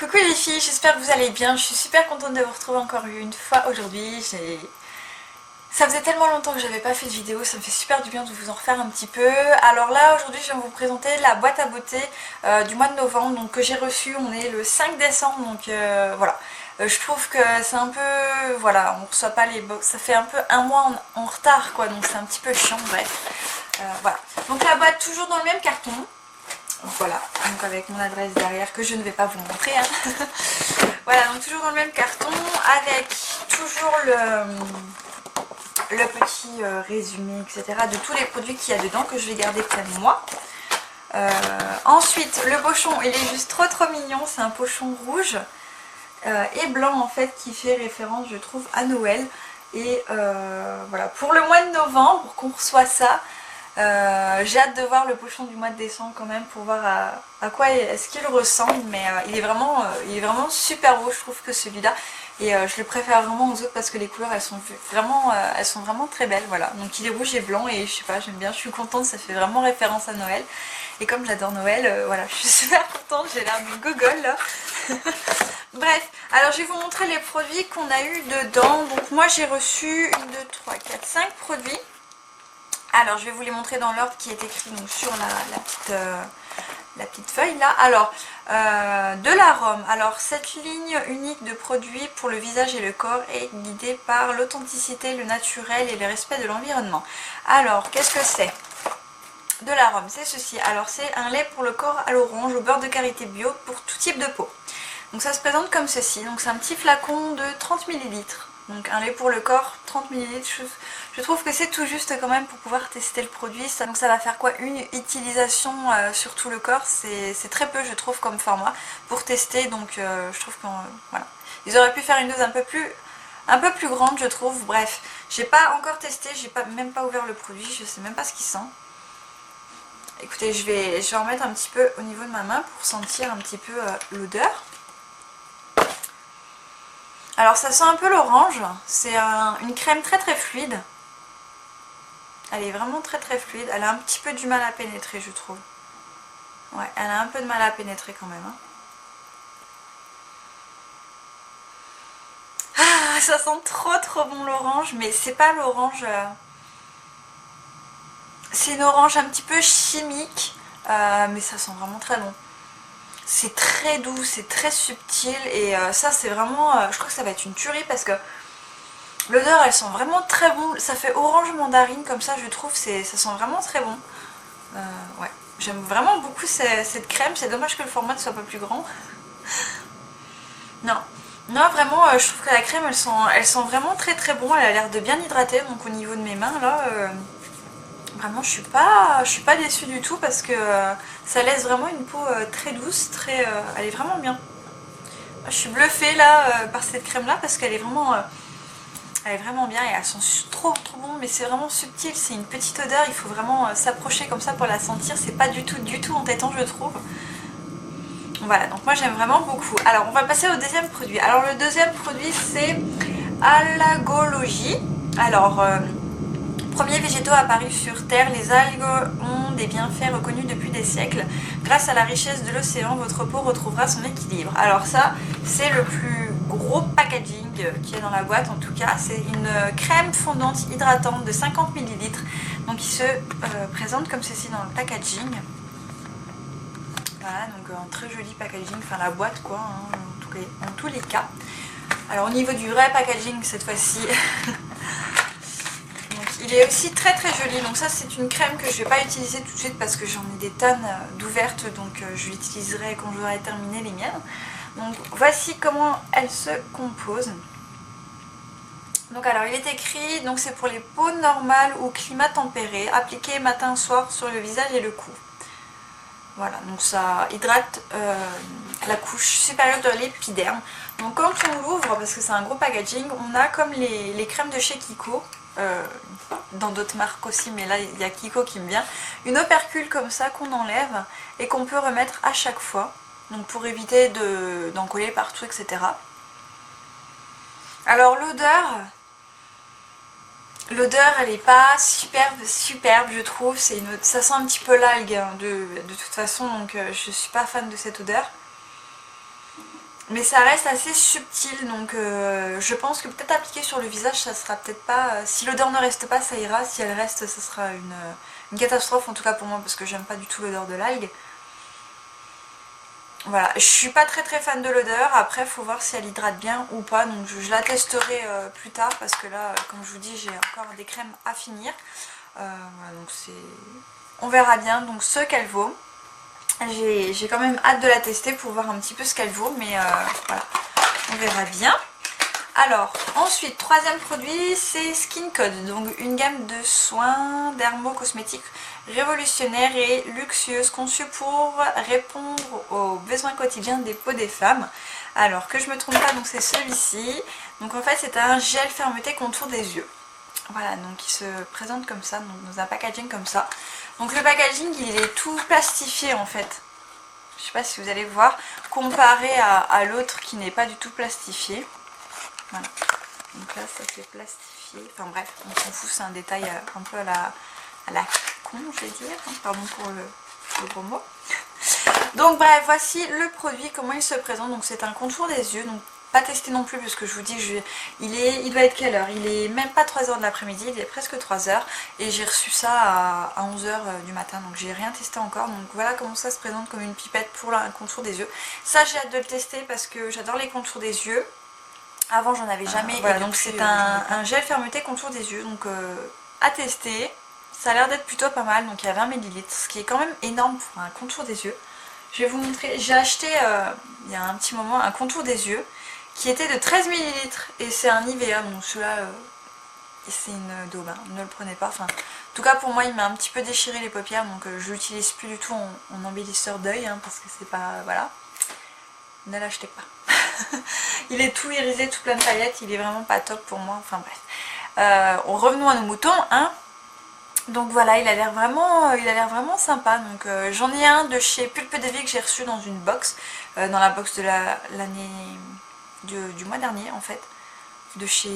Coucou les filles, j'espère que vous allez bien. Je suis super contente de vous retrouver encore une fois aujourd'hui. Ça faisait tellement longtemps que j'avais pas fait de vidéo, ça me fait super du bien de vous en refaire un petit peu. Alors là, aujourd'hui, je vais vous présenter la boîte à beauté du mois de novembre, donc que j'ai reçue. On est le 5 décembre, donc voilà. Je trouve que c'est un peu, voilà, on reçoit pas les box, ça fait un peu un mois en retard, quoi, donc c'est un petit peu chiant, bref. Voilà. Donc la boîte toujours dans le même carton. Voilà, donc avec mon adresse derrière que je ne vais pas vous montrer. Hein. Voilà, donc toujours dans le même carton avec toujours le petit résumé, etc. de tous les produits qu'il y a dedans que je vais garder près de moi. Ensuite, le pochon, il est juste trop mignon. C'est un pochon rouge et blanc en fait qui fait référence, je trouve, à Noël. Et voilà, pour le mois de novembre, qu'on reçoit ça. J'ai hâte de voir le pochon du mois de décembre quand même pour voir à quoi est-ce qu'il ressemble, mais il est vraiment super beau, je trouve, que celui-là, et je le préfère vraiment aux autres parce que les couleurs elles sont vraiment très belles. Voilà, donc il est rouge et blanc et je sais pas, j'aime bien, je suis contente, ça fait vraiment référence à Noël, et comme j'adore Noël, voilà, je suis super contente, j'ai l'air d'une gogole là. Bref, alors je vais vous montrer les produits qu'on a eu dedans. Donc moi j'ai reçu 1, 2, 3, 4, 5 produits. Alors je vais vous les montrer dans l'ordre qui est écrit donc sur la petite feuille là. Alors de l'arôme. Alors cette ligne unique de produits pour le visage et le corps est guidée par l'authenticité, le naturel et le respect de l'environnement. Alors qu'est-ce que c'est? De l'arôme, c'est ceci. Alors c'est un lait pour le corps à l'orange au beurre de karité bio pour tout type de peau. Donc ça se présente comme ceci. Donc c'est un petit flacon de 30 ml. Donc un lait pour le corps, 30 ml, je trouve que c'est tout juste quand même pour pouvoir tester le produit. Donc ça va faire quoi? Une utilisation sur tout le corps, c'est très peu je trouve comme format pour tester. Donc je trouve que voilà. Ils auraient pu faire une dose un peu plus grande je trouve. Bref, j'ai pas encore testé, j'ai même pas ouvert le produit, je sais même pas ce qu'il sent. Écoutez, je vais en mettre un petit peu au niveau de ma main pour sentir un petit peu l'odeur. Alors ça sent un peu l'orange, c'est une crème très fluide. Elle est vraiment très fluide, elle a un petit peu du mal à pénétrer je trouve. Ouais, elle a un peu de mal à pénétrer quand même. Hein. Ah, ça sent trop bon l'orange, mais c'est pas l'orange... C'est une orange un petit peu chimique, mais ça sent vraiment très bon. C'est très doux, c'est très subtil et ça c'est vraiment, je crois que ça va être une tuerie parce que l'odeur elle sent vraiment très bon, ça fait orange mandarine comme ça je trouve, ça sent vraiment très bon. Ouais, j'aime vraiment beaucoup cette crème, c'est dommage que le format ne soit pas plus grand. Non, vraiment je trouve que la crème elle sent vraiment très bon, elle a l'air de bien hydrater donc au niveau de mes mains là... Vraiment je suis pas déçue du tout parce que ça laisse vraiment une peau très douce, elle est vraiment bien. Je suis bluffée là par cette crème là parce qu'elle est vraiment bien et elle sent trop bon, mais c'est vraiment subtil, c'est une petite odeur, il faut vraiment s'approcher comme ça pour la sentir, c'est pas du tout entêtant je trouve. Voilà, donc moi j'aime vraiment beaucoup. Alors on va passer au deuxième produit. Alors le deuxième produit c'est Algologie. Alors... Premiers végétaux apparus sur Terre, les algues ont des bienfaits reconnus depuis des siècles. Grâce à la richesse de l'océan, votre peau retrouvera son équilibre. Alors ça, c'est le plus gros packaging qu'il y a dans la boîte en tout cas. C'est une crème fondante hydratante de 50 ml. Donc il se présente comme ceci dans le packaging. Voilà, donc un très joli packaging, enfin la boîte quoi, hein, en tous les cas. Alors au niveau du vrai packaging cette fois-ci... Il est aussi très joli, donc ça c'est une crème que je ne vais pas utiliser tout de suite parce que j'en ai des tonnes d'ouvertes, donc je l'utiliserai quand j'aurai terminé les miennes. Donc voici comment elle se compose. Donc alors il est écrit, donc c'est pour les peaux normales ou climat tempéré, appliqué matin soir sur le visage et le cou. Voilà, donc ça hydrate la couche supérieure de l'épiderme. Donc quand on l'ouvre, parce que c'est un gros packaging, on a comme les crèmes de chez Kiko, dans d'autres marques aussi, mais là il y a Kiko qui me vient, une opercule comme ça qu'on enlève et qu'on peut remettre à chaque fois, donc pour éviter d'en coller partout, etc. Alors l'odeur elle est pas superbe je trouve, ça sent un petit peu l'algue hein, de toute façon, donc je suis pas fan de cette odeur. Mais ça reste assez subtil, donc je pense que peut-être appliquer sur le visage, ça sera peut-être pas... si l'odeur ne reste pas, ça ira. Si elle reste, ça sera une catastrophe, en tout cas pour moi, parce que j'aime pas du tout l'odeur de l'algue. Voilà, je suis pas très fan de l'odeur. Après, faut voir si elle hydrate bien ou pas. Donc je la testerai plus tard, parce que là, comme je vous dis, j'ai encore des crèmes à finir. Voilà, donc on verra bien donc ce qu'elle vaut. J'ai quand même hâte de la tester pour voir un petit peu ce qu'elle vaut, mais voilà, on verra bien. Alors, ensuite, troisième produit, c'est Skin Code, donc une gamme de soins dermo-cosmétiques révolutionnaires et luxueuses conçues pour répondre aux besoins quotidiens des peaux des femmes. Alors, que je me trompe pas, donc c'est celui-ci. Donc en fait, c'est un gel fermeté contour des yeux. Voilà, donc il se présente comme ça, donc dans un packaging comme ça. Donc le packaging, il est tout plastifié en fait. Je sais pas si vous allez voir, comparé à l'autre qui n'est pas du tout plastifié. Voilà, donc là ça fait plastifié. Enfin bref, on s'en fout, c'est un détail un peu à la con, je vais dire. Pardon pour le gros mot. Donc bref, voici le produit, comment il se présente. Donc c'est un contour des yeux, donc pas testé non plus parce que je vous dis, il doit être quelle heure? Il est même pas 3h de l'après-midi, il est presque 3h et j'ai reçu ça à 11h du matin, donc j'ai rien testé encore. Donc voilà comment ça se présente comme une pipette pour un contour des yeux. Ça j'ai hâte de le tester parce que j'adore les contours des yeux. Avant j'en avais jamais. Voilà, donc c'est un gel fermeté contour des yeux, donc à tester. Ça a l'air d'être plutôt pas mal, donc il y a 20 ml, ce qui est quand même énorme pour un contour des yeux. Je vais vous montrer, j'ai acheté il y a un petit moment un contour des yeux qui était de 13 ml et c'est un Nivea, donc celui-là c'est une daube, hein. Ne le prenez pas. Enfin, en tout cas pour moi il m'a un petit peu déchiré les paupières, donc je l'utilise plus du tout en embellisseur d'œil, hein, parce que c'est pas... voilà. Ne l'achetez pas. Il est tout irisé, tout plein de paillettes, il est vraiment pas top pour moi, enfin bref. Revenons à nos moutons, hein. Donc voilà, il a l'air vraiment sympa. Donc j'en ai un de chez Pulpe de Vie que j'ai reçu dans une box, dans la box de l'année du mois dernier en fait, de chez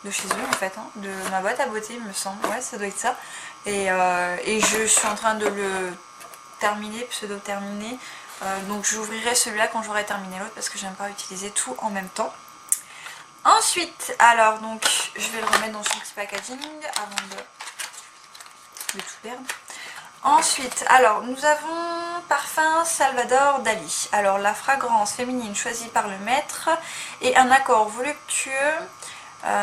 eux en fait, hein, de ma boîte à beauté il me semble, ouais ça doit être ça. Et je suis en train de le terminer, pseudo-terminer, donc j'ouvrirai celui-là quand j'aurai terminé l'autre parce que j'aime pas utiliser tout en même temps. Ensuite, alors donc je vais le remettre dans son petit packaging avant de tout perdre. Ensuite, alors nous avons parfum Salvador Dali. Alors la fragrance féminine choisie par le maître et un accord voluptueux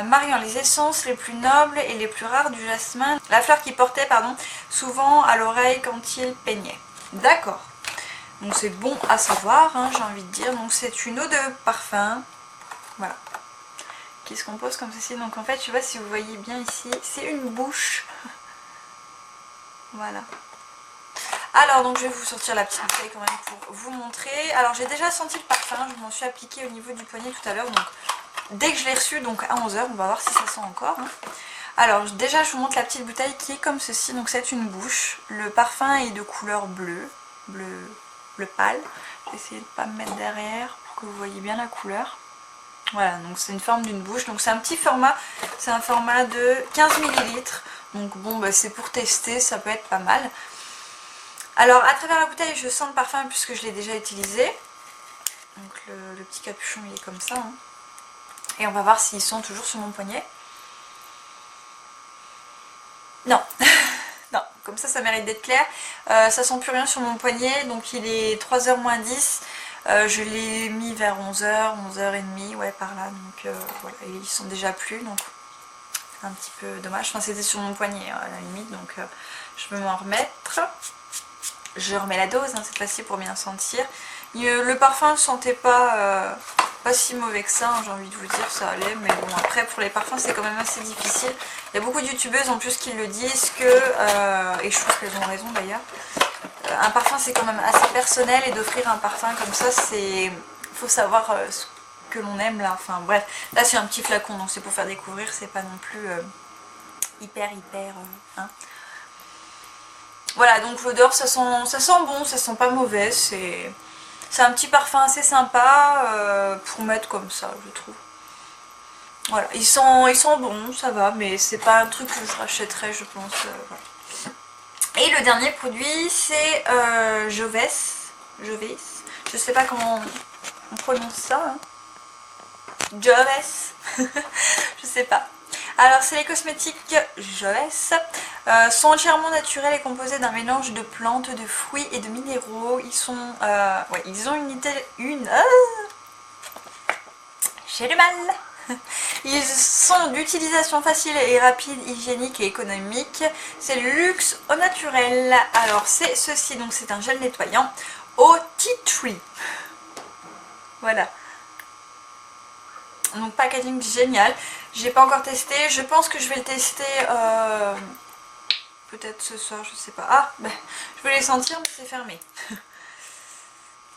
mariant les essences les plus nobles et les plus rares du jasmin, la fleur qui portait souvent à l'oreille quand il peignait. D'accord. Donc c'est bon à savoir, hein, j'ai envie de dire. Donc c'est une eau de parfum, voilà, qui se compose comme ceci. Donc en fait, je sais pas si vous voyez bien ici, c'est une bouche. Voilà. Alors donc je vais vous sortir la petite bouteille quand même pour vous montrer. Alors j'ai déjà senti le parfum, je m'en suis appliqué au niveau du poignet tout à l'heure. Donc dès que je l'ai reçu, donc à 11h, on va voir si ça sent encore. Hein. Alors déjà je vous montre la petite bouteille qui est comme ceci. Donc c'est une bouche. Le parfum est de couleur bleu pâle. Je vais essayer de ne pas me mettre derrière pour que vous voyez bien la couleur. Voilà, donc c'est une forme d'une bouche. Donc c'est un petit format, c'est un format de 15 ml. Donc bon, bah, c'est pour tester, ça peut être pas mal. Alors à travers la bouteille, je sens le parfum puisque je l'ai déjà utilisé. Donc le petit capuchon il est comme ça. Hein. Et on va voir s'il sent toujours sur mon poignet. Non. Non, comme ça mérite d'être clair. Ça sent plus rien sur mon poignet, donc il est 3h moins 10. Je l'ai mis vers 11h, 11h30, ouais par là. Donc voilà, ils sont déjà plus, donc c'est un petit peu dommage. Enfin c'était sur mon poignet à la limite, donc je vais m'en remettre. Je remets la dose hein, cette fois-ci pour bien sentir. Le parfum ne sentait pas si mauvais que ça, hein, j'ai envie de vous dire, ça allait. Mais bon, après pour les parfums c'est quand même assez difficile. Il y a beaucoup de youtubeuses en plus qui le disent que, et je trouve qu'elles ont raison d'ailleurs, un parfum c'est quand même assez personnel et d'offrir un parfum comme ça, c'est... faut savoir ce que l'on aime là. Enfin bref, là c'est un petit flacon donc c'est pour faire découvrir, c'est pas non plus hyper hein. Voilà, donc l'odeur ça sent bon, ça sent pas mauvais, c'est un petit parfum assez sympa pour mettre comme ça je trouve. Voilà, ils sont bons, ça va, mais c'est pas un truc que je rachèterais je pense. Voilà. Et le dernier produit c'est Joves, je sais pas comment on prononce ça, hein. Joves. Je sais pas. Alors c'est les cosmétiques Joves, sont entièrement naturels et composés d'un mélange de plantes, de fruits et de minéraux. Ils sont, ouais, ils ont j'ai du mal. Ils sont d'utilisation facile et rapide, hygiénique et économique. C'est le luxe au naturel. Alors c'est ceci, donc c'est un gel nettoyant au tea tree. Voilà. Donc packaging génial. J'ai pas encore testé. Je pense que je vais le tester peut-être ce soir, je sais pas. Ah, ben, je vais les sentir mais c'est fermé.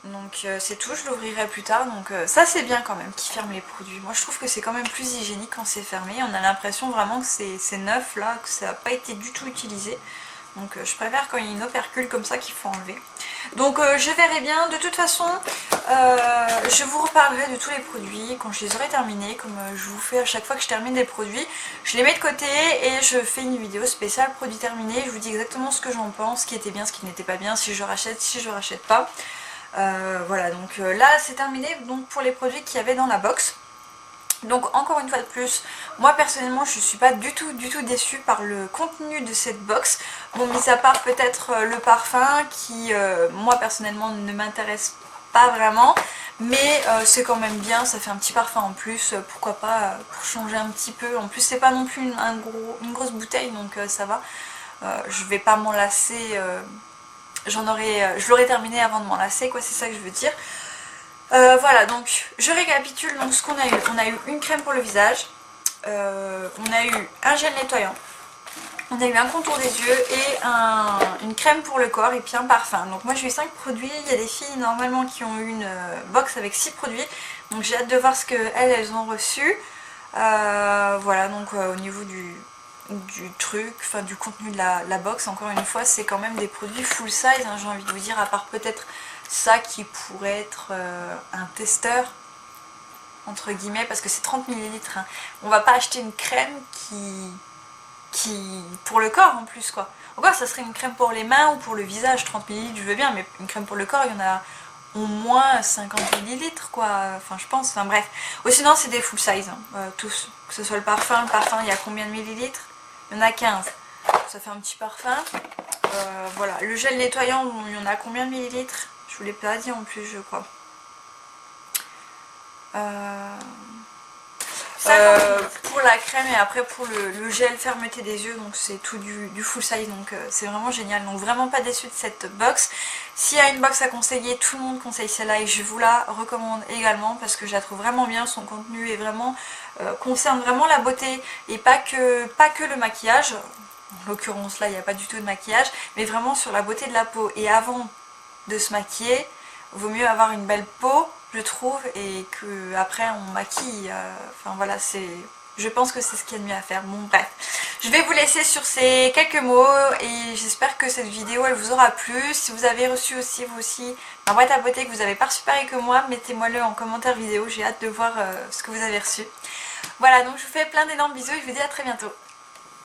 Donc c'est tout, je l'ouvrirai plus tard. Donc ça c'est bien quand même qui ferme les produits. Moi je trouve que c'est quand même plus hygiénique quand c'est fermé. On a l'impression vraiment que c'est neuf là, que ça n'a pas été du tout utilisé. Donc je préfère quand il y a une opercule comme ça qu'il faut enlever. Donc je verrai bien. De toute façon, je vous reparlerai de tous les produits quand je les aurai terminés. Comme je vous fais à chaque fois que je termine des produits. Je les mets de côté et je fais une vidéo spéciale produits terminés. Je vous dis exactement ce que j'en pense, ce qui était bien, ce qui n'était pas bien, si je rachète, si je rachète pas. Voilà, donc là c'est terminé donc pour les produits qu'il y avait dans la box. Donc encore une fois de plus, moi personnellement je suis pas du tout déçue par le contenu de cette box. Bon, mis à part peut-être le parfum qui moi personnellement ne m'intéresse pas vraiment, mais c'est quand même bien, ça fait un petit parfum en plus, pourquoi pas pour changer un petit peu. En plus c'est pas non plus une grosse bouteille, donc ça va, je vais pas m'en lasser. Je l'aurais terminé avant de m'en lasser, quoi, c'est ça que je veux dire. Voilà, donc je récapitule donc ce qu'on a eu. On a eu une crème pour le visage, on a eu un gel nettoyant, on a eu un contour des yeux et une crème pour le corps et puis un parfum. Donc moi j'ai eu 5 produits, il y a des filles normalement qui ont eu une box avec 6 produits. Donc j'ai hâte de voir ce qu'elles ont reçu. Voilà, donc au niveau du truc, enfin du contenu de la box, encore une fois c'est quand même des produits full size, hein, j'ai envie de vous dire, à part peut-être ça qui pourrait être un testeur entre guillemets, parce que c'est 30 ml, hein. On va pas acheter une crème qui pour le corps en plus, quoi. Encore ça serait une crème pour les mains ou pour le visage, 30 ml je veux bien, mais une crème pour le corps il y en a au moins 50 ml quoi, enfin je pense, enfin bref. Ou sinon c'est des full size, hein, tous, que ce soit le parfum il y a combien de millilitres? Il y en a 15, ça fait un petit parfum. Voilà, le gel nettoyant, il y en a combien de millilitres? Je vous l'ai pas dit en plus, je crois. Pour la crème et après pour le gel fermeté des yeux, donc c'est tout du full size, donc c'est vraiment génial. Donc vraiment pas déçue de cette box. S'il y a une box à conseiller, tout le monde conseille celle-là et je vous la recommande également parce que je la trouve vraiment bien. Son contenu est vraiment concerne vraiment la beauté et pas que le maquillage. En l'occurrence là il n'y a pas du tout de maquillage, mais vraiment sur la beauté de la peau. Et avant de se maquiller, vaut mieux avoir une belle peau, je trouve, et que après on maquille. Enfin voilà, je pense que c'est ce qu'il y a de mieux à faire. Bon bref, je vais vous laisser sur ces quelques mots et j'espère que cette vidéo elle vous aura plu. Si vous avez reçu aussi vous aussi ma boîte à beauté, que vous avez pas reçu pareil que moi, mettez-moi le en commentaire vidéo, j'ai hâte de voir ce que vous avez reçu. Voilà, donc je vous fais plein d'énormes bisous et je vous dis à très bientôt.